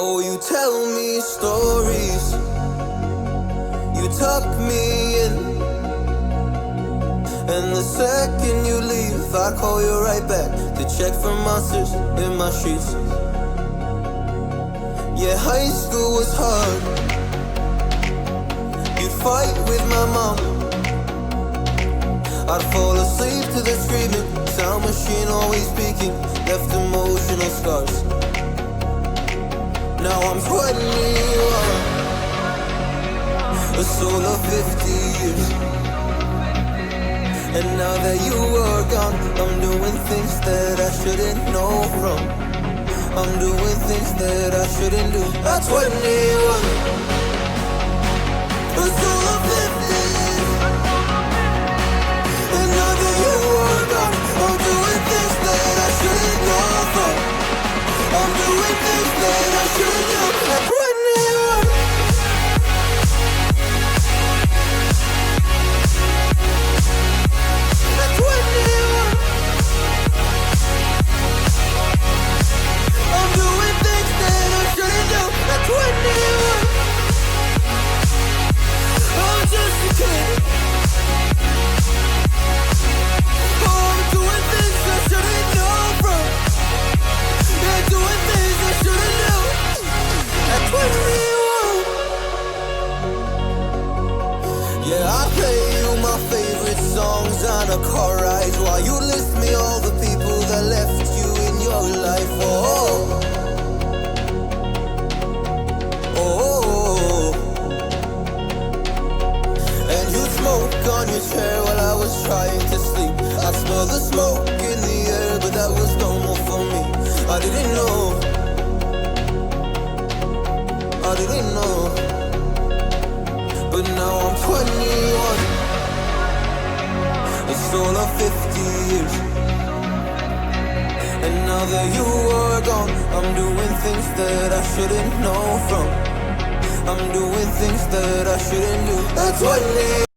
Oh, you tell me stories, you tuck me in, and the second you leave, I call you right back to check for monsters in my sheets. Yeah, high school was hard. You'd fight with my mom, I'd fall asleep to the screaming, sound machine always speaking, left emotional scars. Now I'm 21, a soul of 50 years. And now that you are gone, I'm doing things that I shouldn't know from. I'm doing things that I shouldn't do. At 21, a soul of 50 years. And now that you are gone, I'm doing things that I shouldn't know from. I'm doing things that I shouldn't do. At 21. At 21. I'm doing things that I shouldn't do. At 21. I'm just a kid. Oh, I'm doing things I shouldn't know from. Yeah, doing things I shouldn't do. At 21. Yeah, I play you my favorite songs on a car ride while you list me all the people that left you in your life. Oh, oh, and you smoke on your chair while I was trying to sleep. I smell the smoke in the air, but that was normal for me. I didn't know, I didn't know. But now I'm 21, a soul of 50 years. And now that you are gone, I'm doing things that I shouldn't know from. I'm doing things that I shouldn't do. At 20.